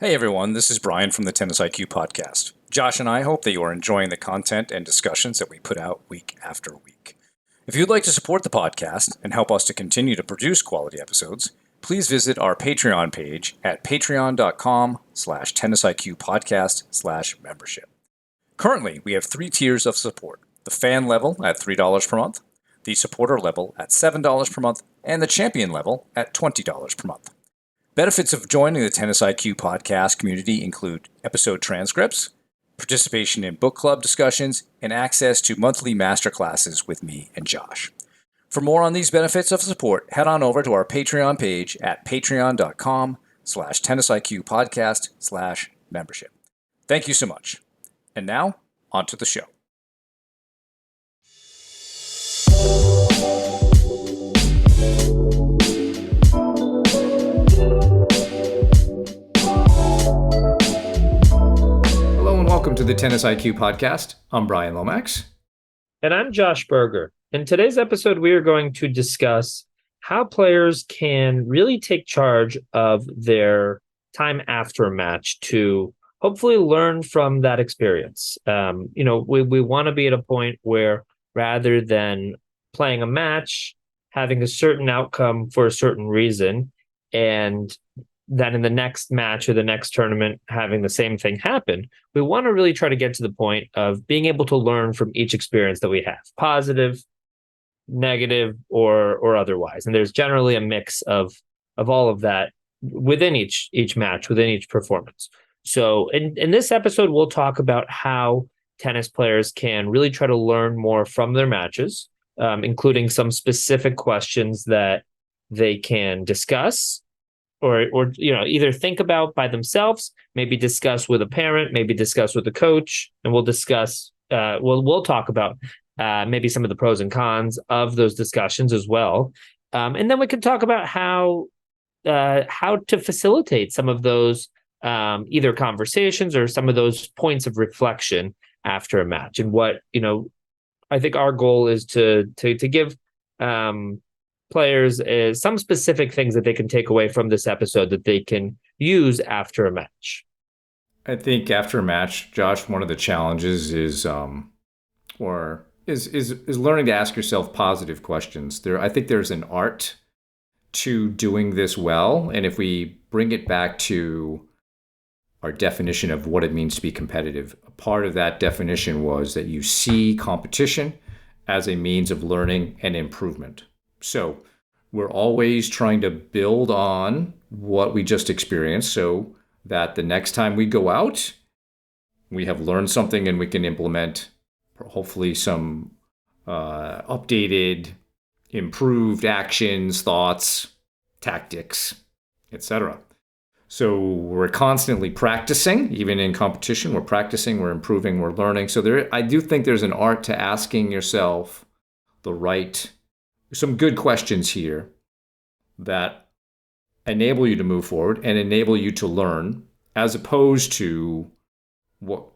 Hey everyone, this is Brian from the Tennis IQ podcast. Josh and I hope that you are enjoying the content and discussions that we put out week after week. If you'd like to support the podcast and help us to continue to produce quality episodes, please visit our Patreon page at patreon.com/tennisiqpodcast/membership. Currently, we have 3 tiers of support: the fan level at $3 per month, the supporter level at $7 per month, and the champion level at $20 per month. Benefits of joining the Tennis IQ podcast community include episode transcripts, participation in book club discussions, and access to monthly masterclasses with me and Josh. For more on these benefits of support, head on over to our Patreon page at patreon.com/tennisiqpodcast/membership. Thank you so much. And now, on to the show. Welcome to the Tennis IQ podcast. I'm Brian Lomax. And I'm Josh Berger. In today's episode, we are going to discuss how players can really take charge of their time after a match to hopefully learn from that experience. We want to be at a point where rather than playing a match, having a certain outcome for a certain reason, and that in the next match or the next tournament having the same thing happen, we want to really try to get to the point of being able to learn from each experience that we have, positive, negative, or otherwise. And there's generally a mix of all of that within each match, within each performance. So in this episode, we'll talk about how tennis players can really try to learn more from their matches, including some specific questions that they can discuss or either think about by themselves, maybe discuss with a parent, maybe discuss with a coach, and we'll discuss. We'll talk about maybe some of the pros and cons of those discussions as well, and then we can talk about how to facilitate some of those either conversations or some of those points of reflection after a match. And what I think our goal is to give players is some specific things that they can take away from this episode that they can use after a match. I think after a match, Josh, one of the challenges is learning to ask yourself positive questions. I think there's an art to doing this well, and if we bring it back to our definition of what it means to be competitive, a part of that definition was that you see competition as a means of learning and improvement. So we're always trying to build on what we just experienced so that the next time we go out, we have learned something and we can implement hopefully some updated, improved actions, thoughts, tactics, etc. So we're constantly practicing, even in competition. We're practicing, we're improving, we're learning. So I do think there's an art to asking yourself some good questions here that enable you to move forward and enable you to learn, as opposed to what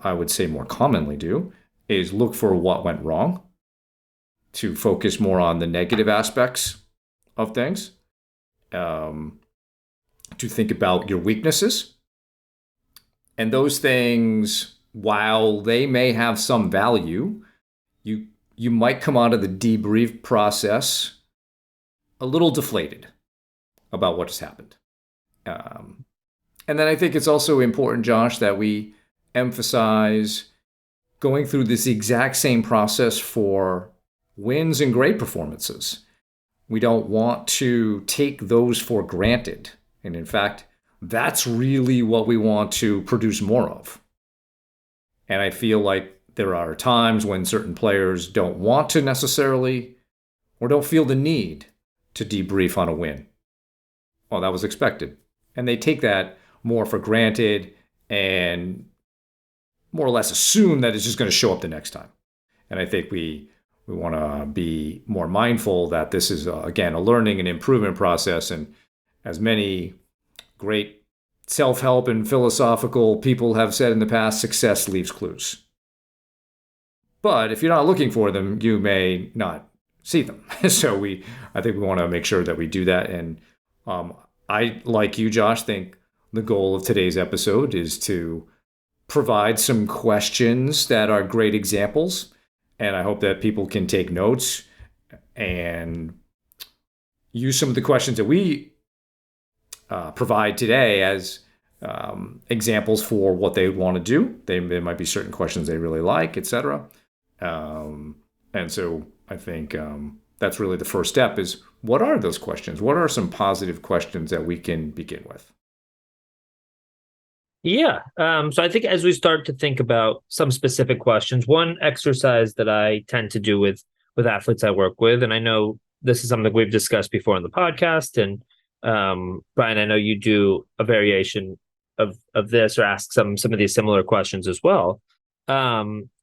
I would say more commonly do is look for what went wrong, to focus more on the negative aspects of things, to think about your weaknesses. And those things, while they may have some value, you might come out of the debrief process a little deflated about what has happened. And then I think it's also important, Josh, that we emphasize going through this exact same process for wins and great performances. We don't want to take those for granted. And in fact, that's really what we want to produce more of. And I feel like there are times when certain players don't want to necessarily, or don't feel the need to debrief on a win. Well, that was expected. And they take that more for granted and more or less assume that it's just going to show up the next time. And I think we want to be more mindful that this is, again, a learning and improvement process. And as many great self-help and philosophical people have said in the past, success leaves clues. But if you're not looking for them, you may not see them. So I think we want to make sure that we do that. And I, like you, Josh, think the goal of today's episode is to provide some questions that are great examples. And I hope that people can take notes and use some of the questions that we provide today as examples for what they want to do. There might be certain questions they really like, etc. And so I think that's really the first step is what are those questions? What are some positive questions that we can begin with? Yeah. So I think as we start to think about some specific questions, one exercise that I tend to do with athletes I work with, and I know this is something we've discussed before on the podcast, and Brian, I know you do a variation of this or ask some of these similar questions as well.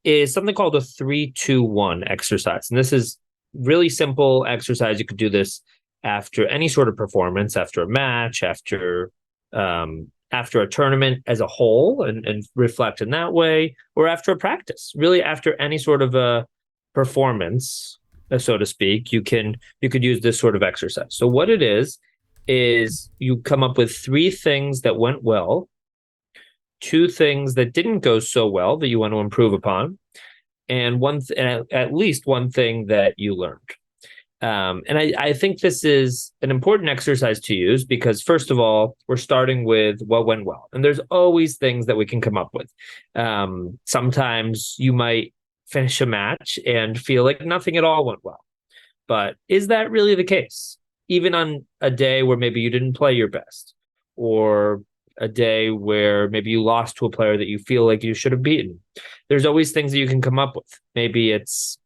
Is something called a 3-2-1 exercise, and this is really simple exercise. You could do this after any sort of performance, after a match, after a tournament as a whole and reflect in that way, or after a practice, really after any sort of a performance, so to speak, you could use this sort of exercise. So what it is you come up with 3 things that went well, 2 things that didn't go so well that you want to improve upon, and at least one thing that you learned. And I think this is an important exercise to use because, first of all, we're starting with what went well. And there's always things that we can come up with. Sometimes you might finish a match and feel like nothing at all went well. But is that really the case? Even on a day where maybe you didn't play your best, or a day where maybe you lost to a player that you feel like you should have beaten, there's always things that you can come up with. Maybe it's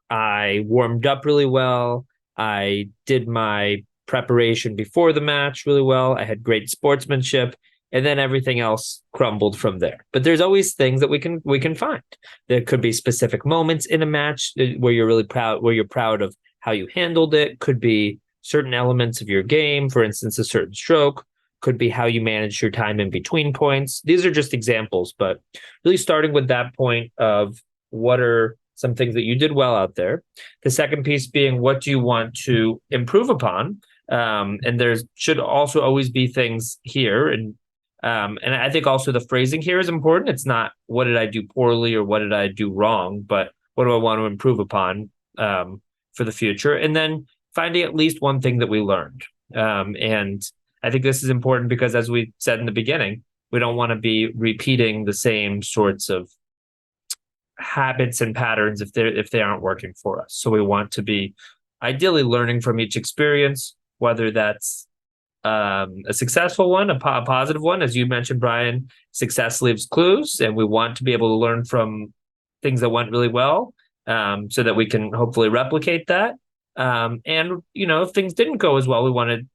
I warmed up really well. I did my preparation before the match really well. I had great sportsmanship, and then everything else crumbled from there. But there's always things that we can find. There could be specific moments in a match where you're really proud, where you're proud of how you handled it. Could be certain elements of your game, for instance, a certain stroke. Could be how you manage your time in between points. These are just examples, but really starting with that point of what are some things that you did well out there. The second piece being, what do you want to improve upon? And there should also always be things here. And I think also the phrasing here is important. It's not what did I do poorly or what did I do wrong, but what do I want to improve upon for the future? And then finding at least one thing that we learned. And I think this is important because, as we said in the beginning, we don't want to be repeating the same sorts of habits and patterns if they aren't working for us. So we want to be ideally learning from each experience, whether that's a successful one, a positive one. As you mentioned, Brian, success leaves clues, and we want to be able to learn from things that went really well, so that we can hopefully replicate that. And if things didn't go as well, we want to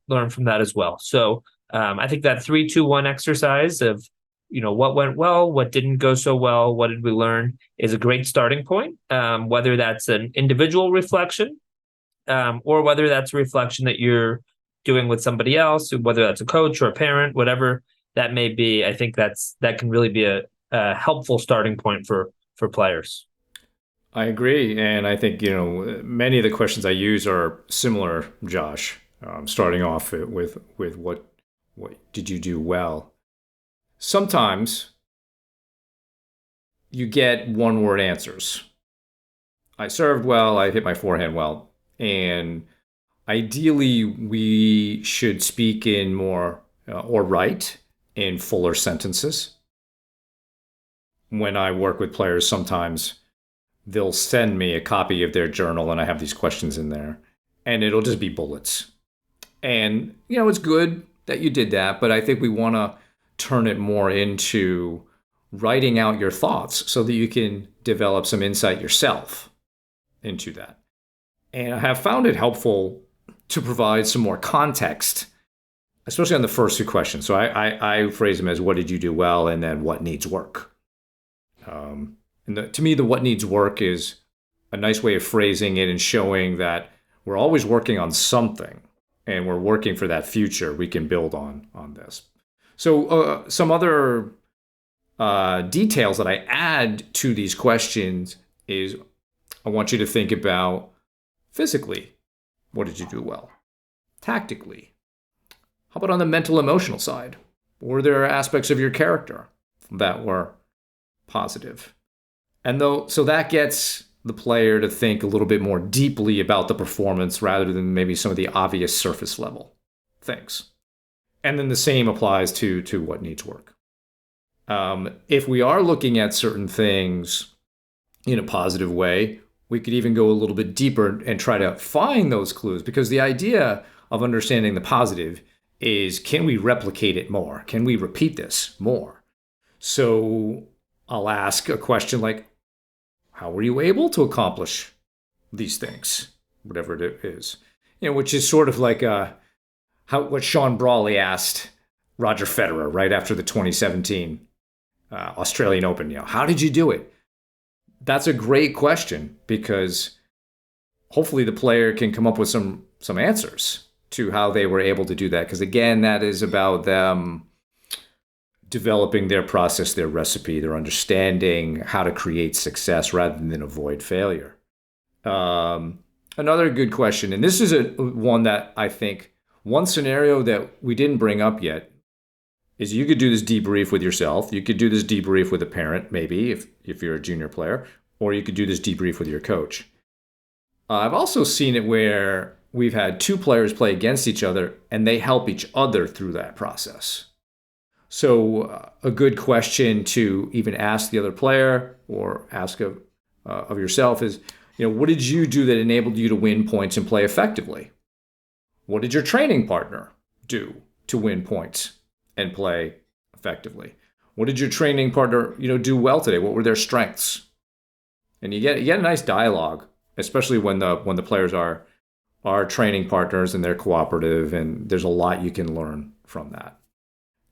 learn from that as well. So I think that 3-2-1 exercise of what went well, what didn't go so well, what did we learn, is a great starting point. Whether that's an individual reflection, or whether that's a reflection that you're doing with somebody else, whether that's a coach or a parent, whatever that may be. I think that can really be a helpful starting point for players. I agree. And I think, many of the questions I use are similar, Josh, starting off with what did you do well? Sometimes you get one-word answers. I served well, I hit my forehand well. And ideally, we should speak in more or write in fuller sentences. When I work with players, sometimes they'll send me a copy of their journal and I have these questions in there. And it'll just be bullets. And, it's good that you did that, but I think we want to turn it more into writing out your thoughts so that you can develop some insight yourself into that. And I have found it helpful to provide some more context, especially on the first 2 questions. So I phrase them as what did you do well, and then what needs work. To me, the what needs work is a nice way of phrasing it and showing that we're always working on something and we're working for that future we can build on this. So some other details that I add to these questions is I want you to think about physically, what did you do well? Tactically, how about on the mental emotional side? Were there aspects of your character that were positive? So that gets the player to think a little bit more deeply about the performance rather than maybe some of the obvious surface level things. And then the same applies to what needs work. If we are looking at certain things in a positive way, we could even go a little bit deeper and try to find those clues, because the idea of understanding the positive is, can we replicate it more? Can we repeat this more? So I'll ask a question like, how were you able to accomplish these things? Whatever it is. Which is sort of like what Sean Brawley asked Roger Federer right after the 2017 Australian Open. How did you do it? That's a great question, because hopefully the player can come up with some answers to how they were able to do that. Because again, that is about them developing their process, their recipe, their understanding how to create success rather than avoid failure. Another good question, and this is one that I think, one scenario that we didn't bring up yet, is you could do this debrief with yourself. You could do this debrief with a parent, maybe, if you're a junior player, or you could do this debrief with your coach. I've also seen it where we've had two players play against each other and they help each other through that process. So a good question to even ask the other player or ask of yourself is, what did you do that enabled you to win points and play effectively? What did your training partner do to win points and play effectively? What did your training partner, do well today? What were their strengths? And you get a nice dialogue, especially when the players are training partners and they're cooperative, and there's a lot you can learn from that.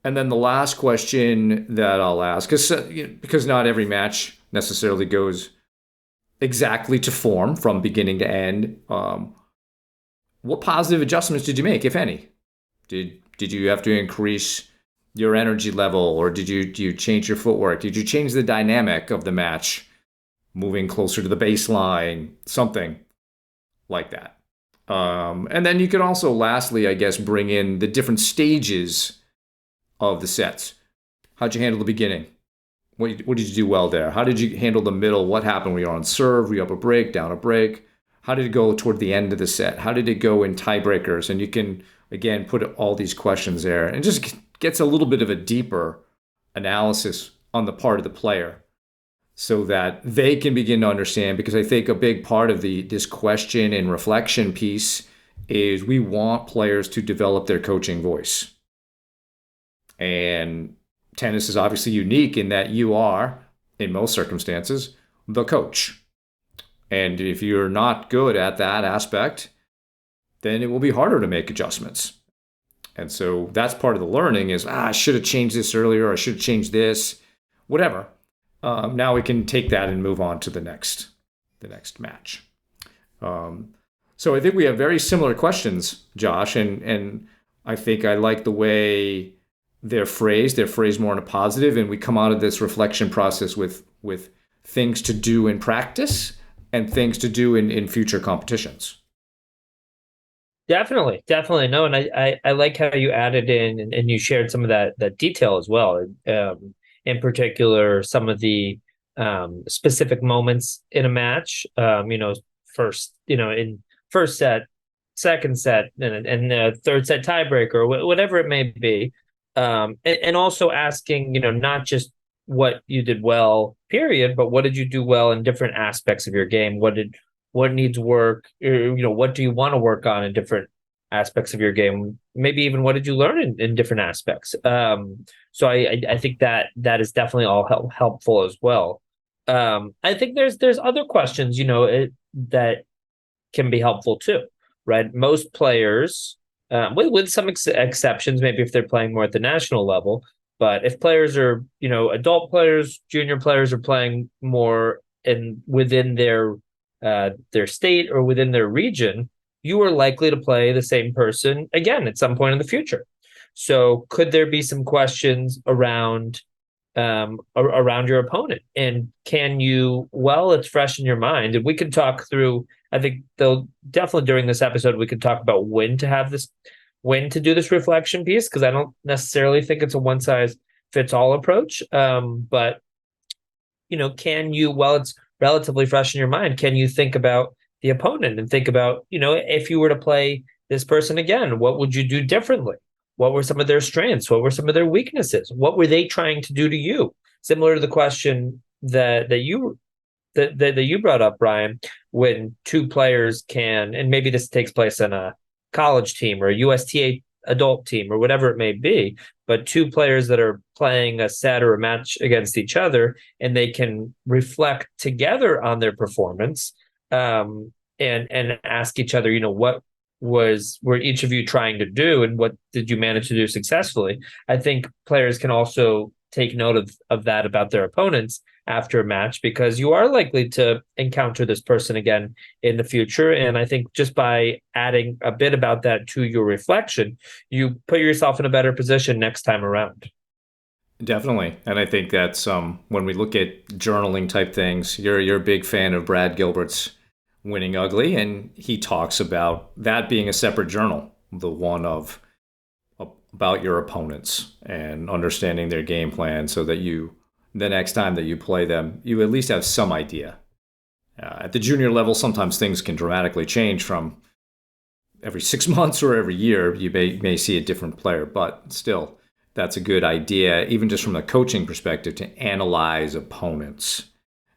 And then the last question that I'll ask, because not every match necessarily goes exactly to form from beginning to end, what positive adjustments did you make, if any? Did you have to increase your energy level, or do you change your footwork? Did you change the dynamic of the match, moving closer to the baseline, something like that? And then you can also, lastly, I guess, bring in the different stages of the sets. How'd you handle the beginning? What did you do well there? How did you handle the middle? What happened? Were you on serve? Were you up a break, down a break? How did it go toward the end of the set? How did it go in tiebreakers? And you can, again, put all these questions there, and just gets a little bit of a deeper analysis on the part of the player so that they can begin to understand. Because I think a big part of this question and reflection piece is we want players to develop their coaching voice. And tennis is obviously unique in that you are, in most circumstances, the coach. And if you're not good at that aspect, then it will be harder to make adjustments. And so that's part of the learning is, I should have changed this earlier, or I should have changed this, whatever. Now we can take that and move on to the next match. So I think we have very similar questions, Josh, and I think I like the way they're phrased more in a positive, and we come out of this reflection process with things to do in practice and things to do in future competitions. Definitely. No, and I like how you added in and you shared some of that detail as well. In particular, some of the specific moments in a match. First, in first set, second set, and third set tiebreaker, whatever it may be. And also asking, not just what you did well, period, but what did you do well in different aspects of your game? What needs work? What do you want to work on in different aspects of your game? Maybe even what did you learn in different aspects? So I think that is definitely all helpful as well. I think there's other questions, that can be helpful too, right? Most players, with some exceptions, maybe if they're playing more at the national level. But if players are, adult players, junior players are playing more within their state or within their region, you are likely to play the same person again at some point in the future. So could there be some questions around your opponent? And can you, while it's fresh in your mind, and we can talk through, I think definitely during this episode, we could talk about when to have this when to do this reflection piece, because I don't necessarily think it's a one size fits all approach. But can you, while it's relatively fresh in your mind, can you think about the opponent and think about, if you were to play this person again, what would you do differently? What were some of their strengths? What were some of their weaknesses? What were they trying to do to you? Similar to the question that you brought up, Brian, when two players can, and maybe this takes place in a college team or a USTA adult team or whatever it may be, but two players that are playing a set or a match against each other, and they can reflect together on their performance, and ask each other, what were each of you trying to do, and what did you manage to do successfully? I think players can also take note of that about their opponents after a match, because you are likely to encounter this person again in the future. And I think just by adding a bit about that to your reflection, you put yourself in a better position next time around. Definitely. And I think that's when we look at journaling type things, you're a big fan of Brad Gilbert's Winning Ugly, and he talks about that being a separate journal, the one of about your opponents and understanding their game plan, so that the next time that you play them, you at least have some idea. At the junior level, sometimes things can dramatically change from every 6 months or every year. You may see a different player, but still, that's a good idea, even just from a coaching perspective, to analyze opponents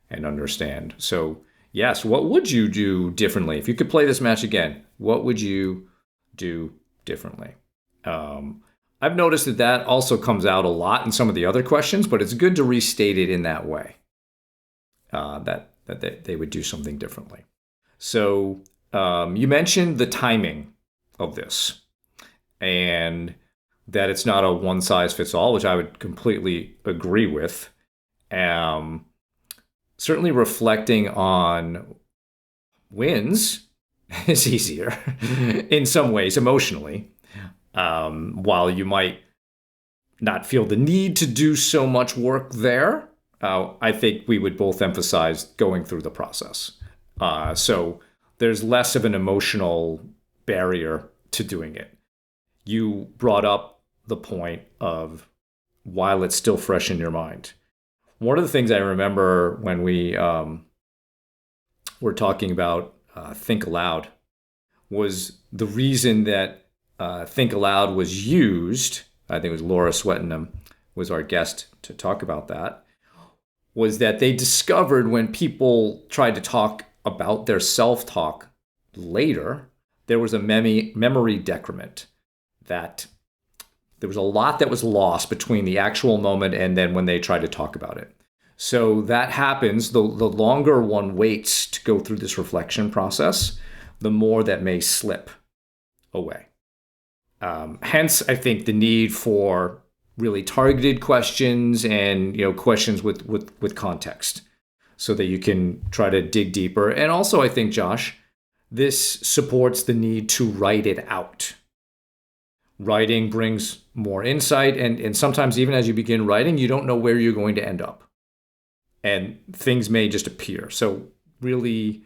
and understand. So, yes, what would you do differently? If you could play this match again, what would you do differently? I've noticed that also comes out a lot in some of the other questions, but it's good to restate it in that way, that they would do something differently. So you mentioned the timing of this, and that it's not a one-size-fits-all, which I would completely agree with. Certainly reflecting on wins is easier in some ways emotionally. While you might not feel the need to do so much work there, I think we would both emphasize going through the process. So there's less of an emotional barrier to doing it. You brought up the point of while it's still fresh in your mind. One of the things I remember when we were talking about Think Aloud was the reason that Think Aloud was used. I think it was Laura Swettenham was our guest to talk about that, was that they discovered when people tried to talk about their self-talk later, there was a memory decrement, that there was a lot that was lost between the actual moment and then when they tried to talk about it. So that happens, the longer one waits to go through this reflection process, the more that may slip away. Hence, I think the need for really targeted questions and questions with context, so that you can try to dig deeper. And also, I think, Josh, this supports the need to write it out. Writing brings more insight, and sometimes even as you begin writing, you don't know where you're going to end up, and things may just appear. So really,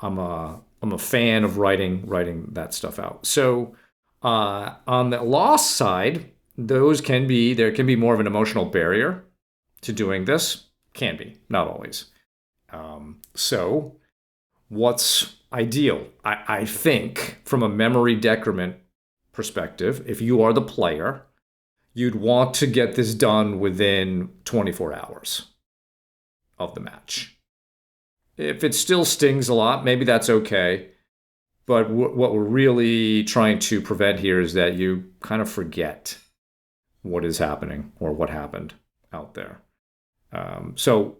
I'm a fan of writing that stuff out. So on the loss side, there can be more of an emotional barrier to doing this. Can be, not always. So what's ideal? I think from a memory decrement perspective, if you are the player, you'd want to get this done within 24 hours of the match. If it still stings a lot, maybe that's okay. But what we're really trying to prevent here is that you kind of forget what is happening or what happened out there. So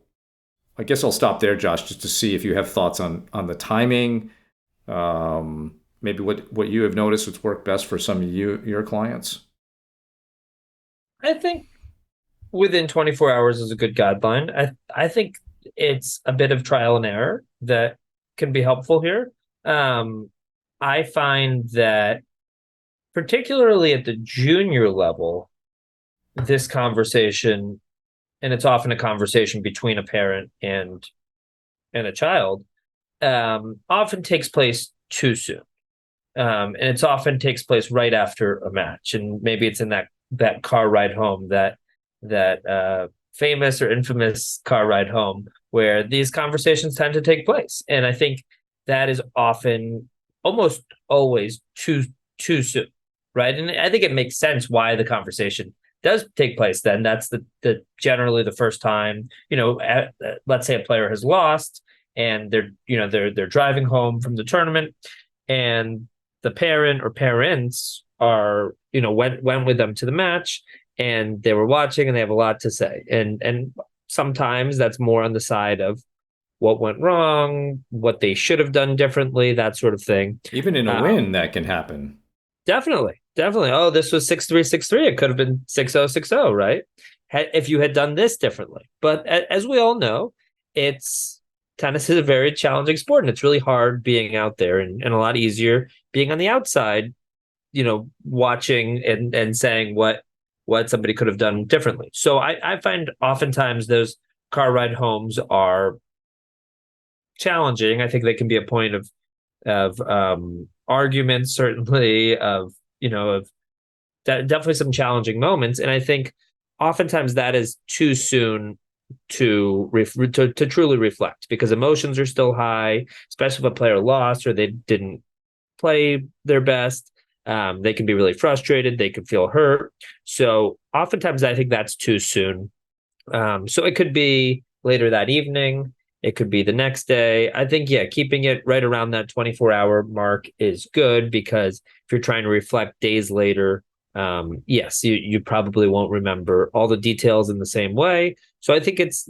I guess I'll stop there, Josh, just to see if you have thoughts on the timing, maybe what you have noticed would work best for some of your clients. I think within 24 hours is a good guideline. I think it's a bit of trial and error that can be helpful here. I find that particularly at the junior level, this conversation, and it's often a conversation between a parent and a child, often takes place too soon. and it's often takes place right after a match, and maybe it's in that car ride home, that famous or infamous car ride home where these conversations tend to take place. And I think that is often, almost always, too soon, right? And I think it makes sense why the conversation does take place then. That's the generally the first time, let's say a player has lost and they're driving home from the tournament, and the parent or parents are, went with them to the match, and they were watching and they have a lot to say. And sometimes that's more on the side of what went wrong, what they should have done differently, that sort of thing. Even in a win, that can happen. Definitely. Definitely. Oh, this was 6-3, 6-3. It could have been 6-0, 6-0, right? If you had done this differently. But as we all know, tennis is a very challenging sport, and it's really hard being out there, and a lot easier being on the outside, watching and saying what somebody could have done differently. So I find oftentimes those car ride homes are challenging. I think they can be a point of arguments, certainly, of definitely some challenging moments. And I think oftentimes that is too soon to truly reflect, because emotions are still high, especially if a player lost or they didn't play their best. They can be really frustrated. They can feel hurt. So oftentimes I think that's too soon. So it could be later that evening. It could be the next day. I think, yeah, keeping it right around that 24-hour mark is good, because if you're trying to reflect days later, yes, you probably won't remember all the details in the same way. So I think it's,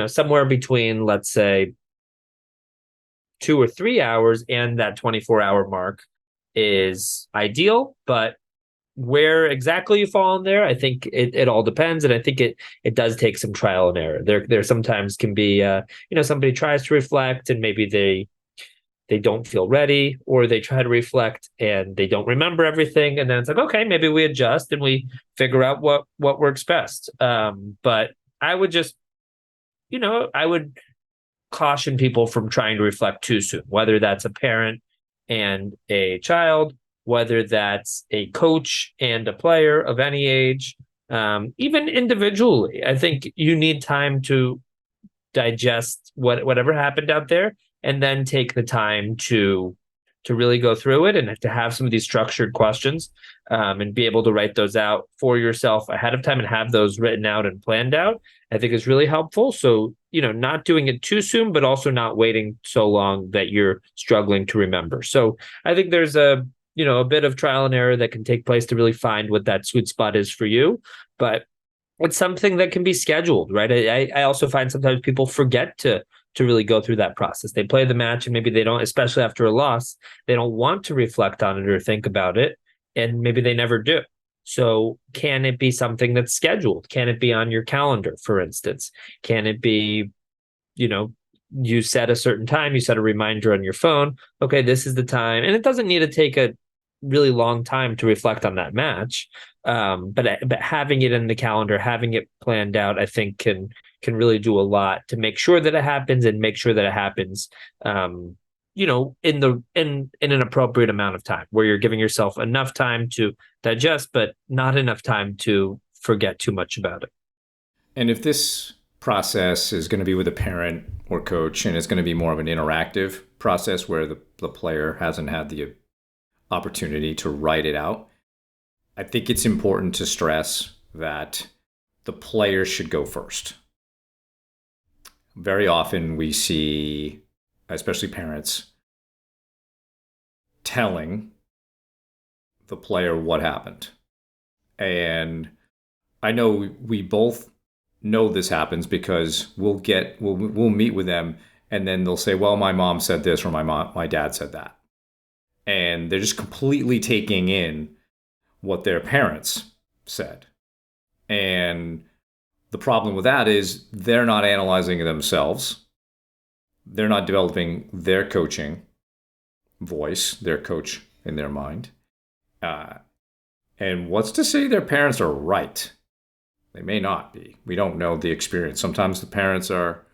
somewhere between, let's say, 2 or 3 hours and that 24-hour mark is ideal. But where exactly you fall in there, I think it all depends. And I think it does take some trial and error. There sometimes can be, somebody tries to reflect and maybe they don't feel ready, or they try to reflect and they don't remember everything. And then it's like, okay, maybe we adjust and we figure out what works best. But I would just, I would caution people from trying to reflect too soon, whether that's a parent and a child, whether that's a coach and a player of any age, even individually. I think you need time to digest whatever happened out there, and then take the time to really go through it, and to have some of these structured questions, and be able to write those out for yourself ahead of time and have those written out and planned out, I think is really helpful. So, not doing it too soon, but also not waiting so long that you're struggling to remember. So I think there's a bit of trial and error that can take place to really find what that sweet spot is for you. But it's something that can be scheduled, right? I also find sometimes people forget to really go through that process. They play the match and maybe they don't, especially after a loss, they don't want to reflect on it or think about it. And maybe they never do. So can it be something that's scheduled? Can it be on your calendar, for instance? Can it be, you set a certain time, you set a reminder on your phone. Okay, this is the time. And it doesn't need to take a really long time to reflect on that match. But having it in the calendar, having it planned out, I think can really do a lot to make sure that it happens, and make sure that it happens, in an appropriate amount of time, where you're giving yourself enough time to digest, but not enough time to forget too much about it. And if this process is going to be with a parent or coach, and it's going to be more of an interactive process where the player hasn't had the opportunity to write it out, I think it's important to stress that the player should go first. Very often we see, especially parents, telling the player what happened. And I know we both know this happens, because we'll meet with them, and then they'll say, well, my mom said this, or my dad said that. And they're just completely taking in what their parents said. And the problem with that is they're not analyzing themselves. They're not developing their coaching voice, their coach in their mind. And what's to say their parents are right? They may not be. We don't know the experience. Sometimes the parents are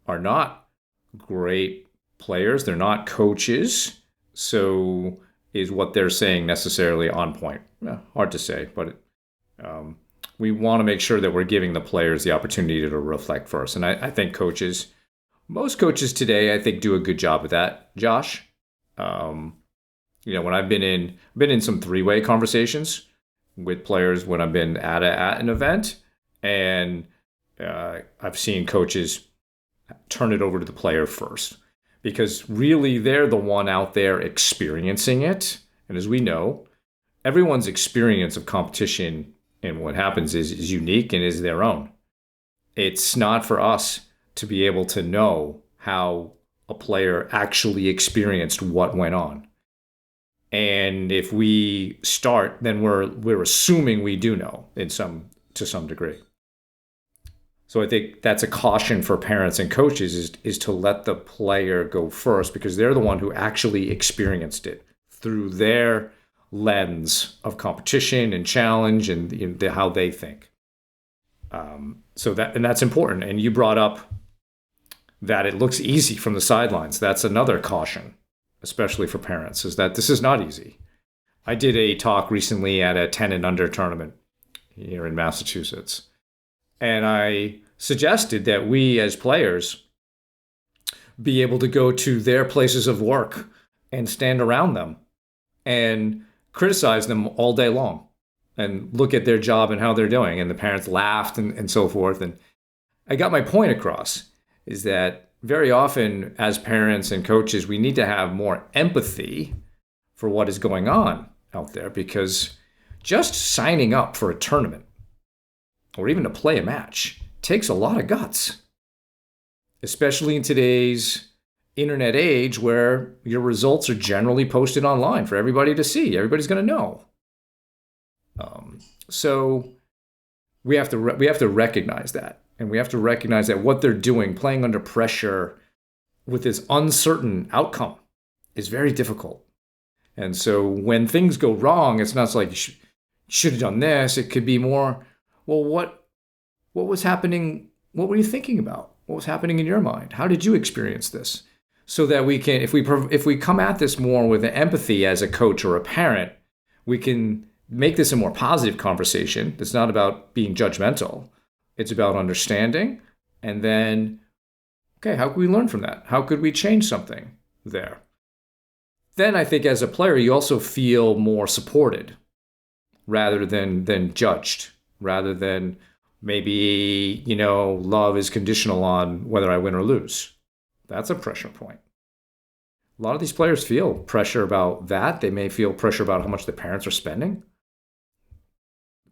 not great players. They're not coaches. So is what they're saying necessarily on point. Hard to say, but um, we want to make sure that we're giving the players the opportunity to reflect first. And I think most coaches today, I think, do a good job of that, Josh. Um, when I've been in some three-way conversations with players when I've been at an event, and I've seen coaches turn it over to the player first, because really they're the one out there experiencing it. And as we know, everyone's experience of competition and what happens is unique and is their own. It's not for us to be able to know how a player actually experienced what went on. And if we start, then we're assuming we do know to some degree. So I think that's a caution for parents and coaches is to let the player go first, because they're the one who actually experienced it through their lens of competition and challenge and how they think. So that's important. And you brought up that it looks easy from the sidelines. That's another caution, especially for parents, is that this is not easy. I did a talk recently at a 10 and under tournament here in Massachusetts, and I suggested that we as players be able to go to their places of work and stand around them and criticize them all day long and look at their job and how they're doing. And the parents laughed and so forth. And I got my point across, is that very often as parents and coaches, we need to have more empathy for what is going on out there, because just signing up for a tournament or even to play a match takes a lot of guts, especially in today's internet age where your results are generally posted online for everybody to see. Everybody's going to know. So we have to recognize that, and we have to recognize that what they're doing, playing under pressure with this uncertain outcome, is very difficult. And so when things go wrong, it's not like you should have done this. It could be more, well, what was happening? What were you thinking about? What was happening in your mind? How did you experience this? So that we can, if we come at this more with empathy as a coach or a parent, we can make this a more positive conversation. It's not about being judgmental. It's about understanding. And then, okay, how could we learn from that? How could we change something there? Then I think as a player, you also feel more supported rather than judged, rather than maybe, love is conditional on whether I win or lose. That's a pressure point. A lot of these players feel pressure about that. They may feel pressure about how much their parents are spending.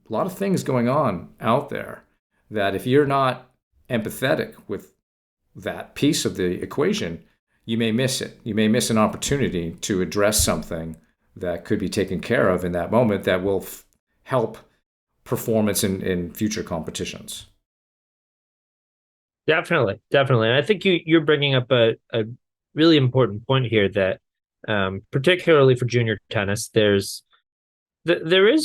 A lot of things going on out there that if you're not empathetic with that piece of the equation, you may miss it. You may miss an opportunity to address something that could be taken care of in that moment that will help performance in future competitions. Definitely. And I think you're bringing up a really important point here that, particularly for junior tennis, there is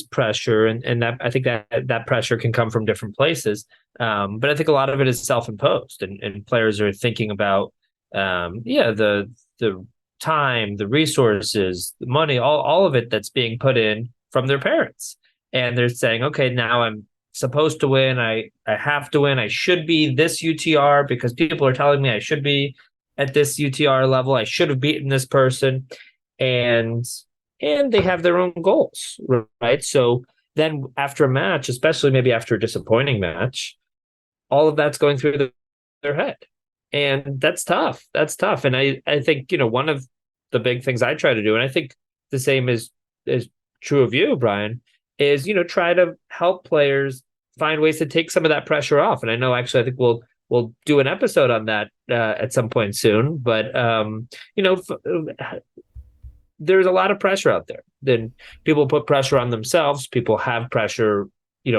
pressure, and that I think that pressure can come from different places. But I think a lot of it is self-imposed, and players are thinking about, the time, the resources, the money, all of it that's being put in from their parents. And they're saying, okay, now I'm supposed to win. I have to win. I should be this UTR because people are telling me I should be at this UTR level. I should have beaten this person. And they have their own goals, right? So then after a match, especially maybe after a disappointing match, all of that's going through their head. And that's tough. And I think, one of the big things I try to do, and I think the same is true of you, Brian, is, try to help players find ways to take some of that pressure off. And I know, actually, I think we'll do an episode on that at some point soon. But, there's a lot of pressure out there. Then people put pressure on themselves. People have pressure,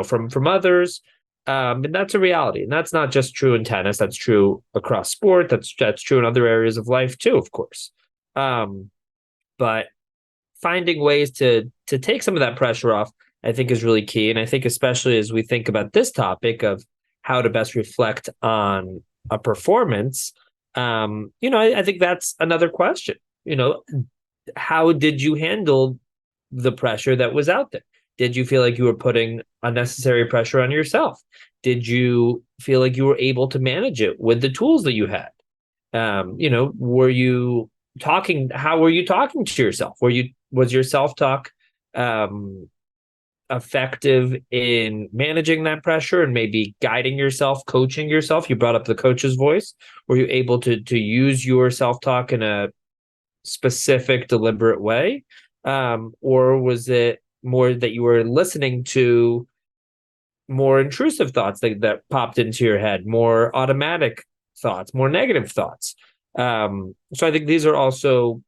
from others. And that's a reality. And that's not just true in tennis. That's true across sport. That's true in other areas of life too, of course. But finding ways to take some of that pressure off, I think, is really key. And I think especially as we think about this topic of how to best reflect on a performance, I think that's another question. how did you handle the pressure that was out there? Did you feel like you were putting unnecessary pressure on yourself? Did you feel like you were able to manage it with the tools that you had? Were you talking? How were you talking to yourself? Was your self talk um, effective in managing that pressure and maybe guiding yourself, coaching yourself? You brought up the coach's voice. Were you able to use your self talk in a specific, deliberate way? Or was it more that you were listening to more intrusive thoughts that popped into your head, more automatic thoughts, more negative thoughts? So I think these are also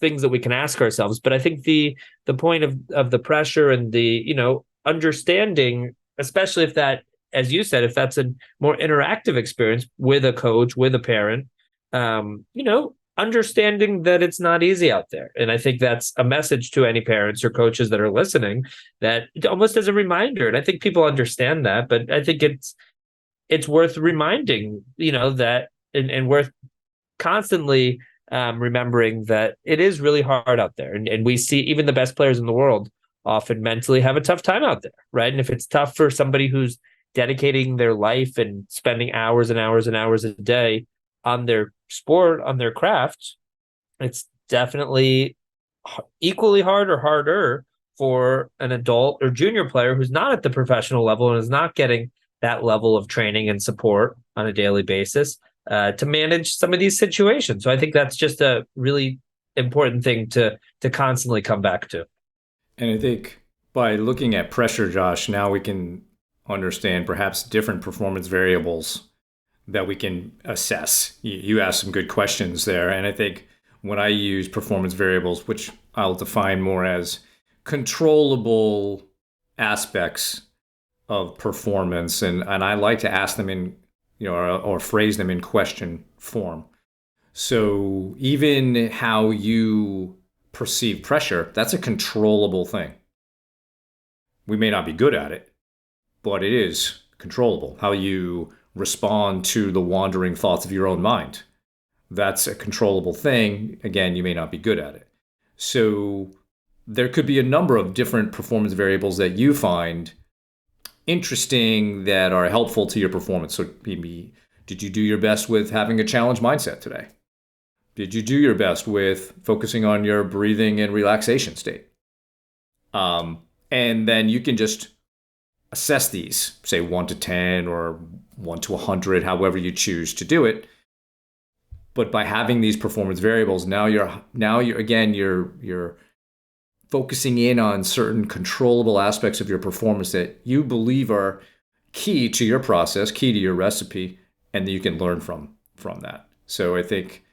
things that we can ask ourselves. But I think the point of the pressure and the, understanding, especially if that, as you said, if that's a more interactive experience with a coach, with a parent, understanding that it's not easy out there. And I think that's a message to any parents or coaches that are listening, that almost as a reminder. And I think people understand that, but I think it's worth reminding, that and worth constantly remembering that it is really hard out there. And we see even the best players in the world often mentally have a tough time out there, right? And if it's tough for somebody who's dedicating their life and spending hours and hours and hours a day on their sport, on their craft, it's definitely equally hard or harder for an adult or junior player who's not at the professional level and is not getting that level of training and support on a daily basis to manage some of these situations. So I think that's just a really important thing to constantly come back to. And I think by looking at pressure, Josh, now we can understand perhaps different performance variables that we can assess. You asked some good questions there. And I think when I use performance variables, which I'll define more as controllable aspects of performance, and I like to ask them in, or phrase them in question form. So even how you perceive pressure, that's a controllable thing. We may not be good at it, but it is controllable. How you respond to the wandering thoughts of your own mind, that's a controllable thing. Again, you may not be good at it. So there could be a number of different performance variables that you find interesting that are helpful to your performance. So maybe, did you do your best with having a challenge mindset today? Did you do your best with focusing on your breathing and relaxation state? And then you can just assess these, say 1 to 10 or 1 to 100, however you choose to do it. But by having these performance variables, now you're focusing in on certain controllable aspects of your performance that you believe are key to your process, key to your recipe, and that you can learn from that. So I think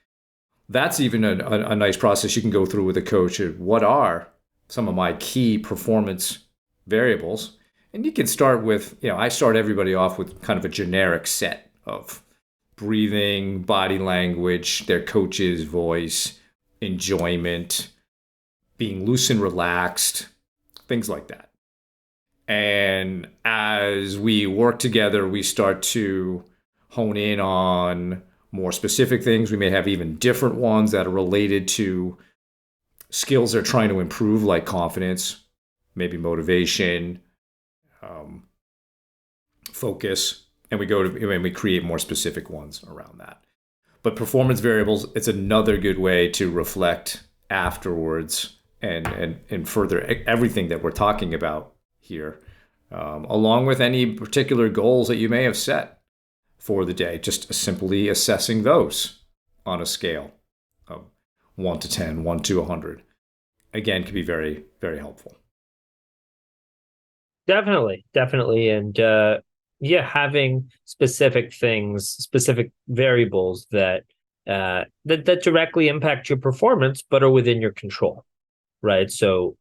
that's even a nice process you can go through with a coach. What are some of my key performance variables? And you can start with, I start everybody off with kind of a generic set of breathing, body language, their coach's voice, enjoyment, being loose and relaxed, things like that. And as we work together, we start to hone in on more specific things. We may have even different ones that are related to skills they're trying to improve, like confidence, maybe motivation, focus, and we create more specific ones around that. But performance variables, it's another good way to reflect afterwards and further everything that we're talking about here, along with any particular goals that you may have set for the day, just simply assessing those on a scale of 1 to 10, 1 to 100. Again, can be very, very helpful. Definitely. And having specific things, specific variables that directly impact your performance, but are within your control, right? So,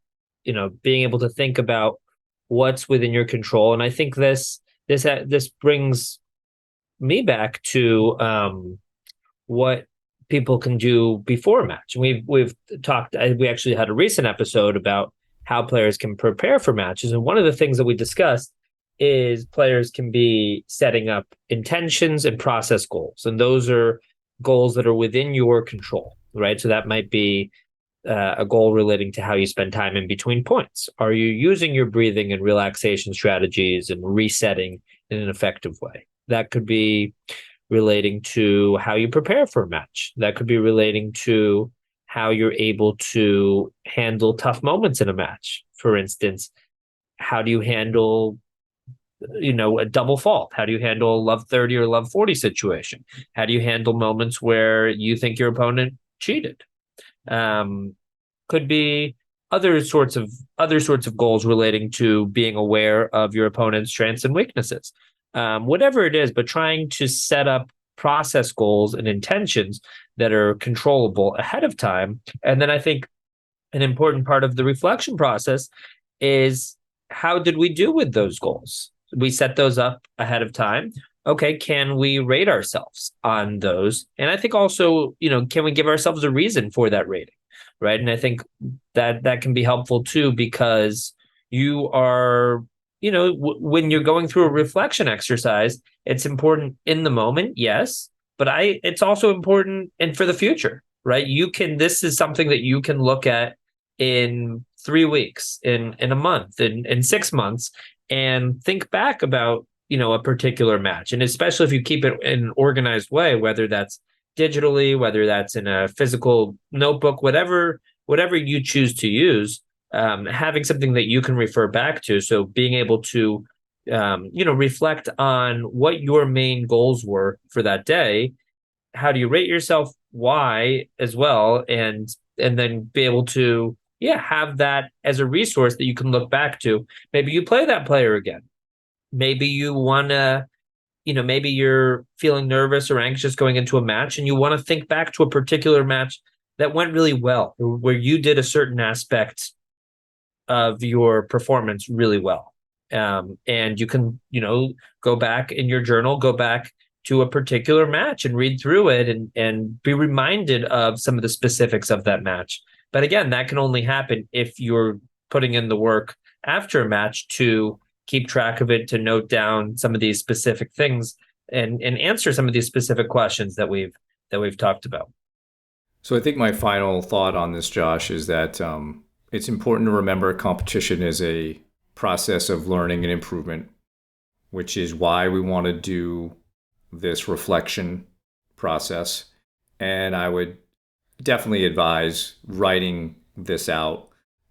being able to think about what's within your control. And I think this brings me back to what people can do before a match. We've talked. We actually had a recent episode about how players can prepare for matches, and one of the things that we discussed is players can be setting up intentions and process goals, and those are goals that are within your control, right? So that might be a goal relating to how you spend time in between points? Are you using your breathing and relaxation strategies and resetting in an effective way? That could be relating to how you prepare for a match. That could be relating to how you're able to handle tough moments in a match. For instance, how do you handle a double fault? How do you handle a love 30 or love 40 situation? How do you handle moments where you think your opponent cheated? Could be other sorts of goals relating to being aware of your opponent's strengths and weaknesses. Whatever it is, but trying to set up process goals and intentions that are controllable ahead of time. And then I think an important part of the reflection process is, how did we do with those goals? We set those up ahead of time. Okay, can we rate ourselves on those? And I think also, can we give ourselves a reason for that rating, right? And I think that can be helpful too, because you are, when you're going through a reflection exercise, it's important in the moment, yes, but it's also important and for the future, right? This is something that you can look at in 3 weeks, in a month, in 6 months, and think back about, a particular match. And especially if you keep it in an organized way, whether that's digitally, whether that's in a physical notebook, whatever you choose to use, having something that you can refer back to. So being able to, reflect on what your main goals were for that day. How do you rate yourself? Why as well? And then be able to, have that as a resource that you can look back to. Maybe you play that player again. Maybe you want to, maybe you're feeling nervous or anxious going into a match and you want to think back to a particular match that went really well, where you did a certain aspect of your performance really well. And you can, go back in your journal, go back to a particular match and read through it and be reminded of some of the specifics of that match. But again, that can only happen if you're putting in the work after a match to keep track of it, to note down some of these specific things and answer some of these specific questions that we've talked about. So I think my final thought on this, Josh, is that it's important to remember competition is a process of learning and improvement, which is why we want to do this reflection process. And I would definitely advise writing this out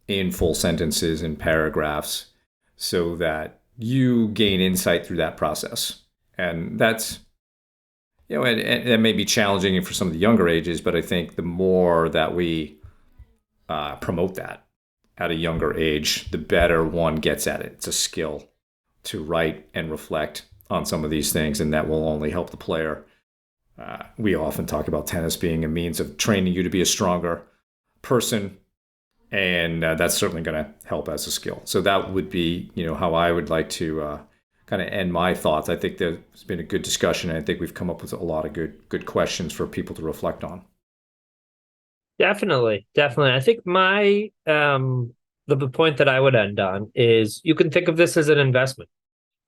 in full sentences and paragraphs so that you gain insight through that process. And that's, and that may be challenging for some of the younger ages, but I think the more that we promote that at a younger age, the better one gets at it. It's a skill to write and reflect on some of these things, and that will only help the player. We often talk about tennis being a means of training you to be a stronger person, and that's certainly going to help as a skill. So that would be, how I would like to kind of end my thoughts. I think there's been a good discussion, and I think we've come up with a lot of good questions for people to reflect on. Definitely. I think my the point that I would end on is, you can think of this as an investment.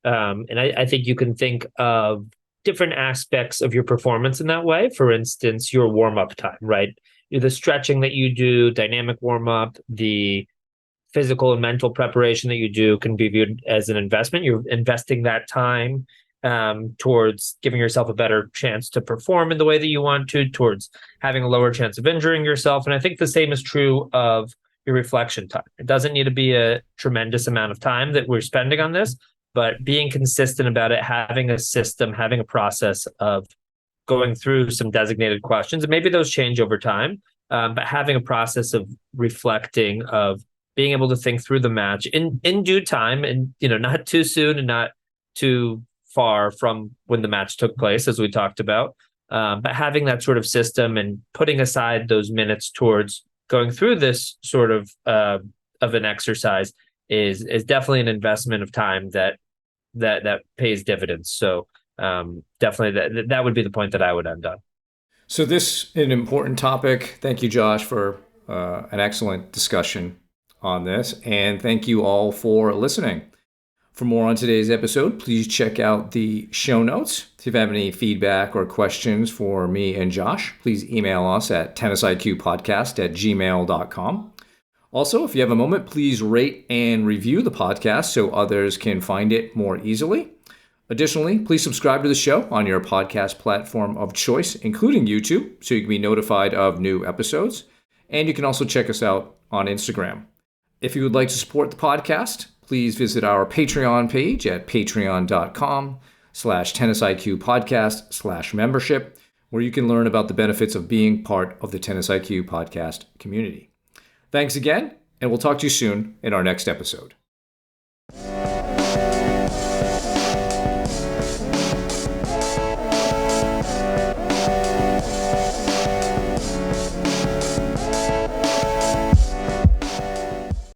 And I think you can think of different aspects of your performance in that way. For instance, your warm-up time, right? The stretching that you do, dynamic warm-up, the physical and mental preparation that you do can be viewed as an investment. You're investing that time towards giving yourself a better chance to perform in the way that you want to, towards having a lower chance of injuring yourself. And I think the same is true of your reflection time. It doesn't need to be a tremendous amount of time that we're spending on this, but being consistent about it, having a system, having a process of going through some designated questions, and maybe those change over time, but having a process of reflecting, of being able to think through the match in due time, and not too soon and not too far from when the match took place, as we talked about, but having that sort of system and putting aside those minutes towards going through this sort of an exercise is definitely an investment of time that pays dividends. So definitely that would be the point that I would end on. So this is an important topic. Thank you, Josh, for an excellent discussion on this. And thank you all for listening. For more on today's episode, please check out the show notes. If you have any feedback or questions for me and Josh, please email us at tennisiqpodcast@gmail.com. Also, if you have a moment, please rate and review the podcast so others can find it more easily. Additionally, please subscribe to the show on your podcast platform of choice, including YouTube, so you can be notified of new episodes. And you can also check us out on Instagram. If you would like to support the podcast, please visit our Patreon page at patreon.com/tennisiqpodcast/membership, where you can learn about the benefits of being part of the Tennis IQ podcast community. Thanks again, and we'll talk to you soon in our next episode.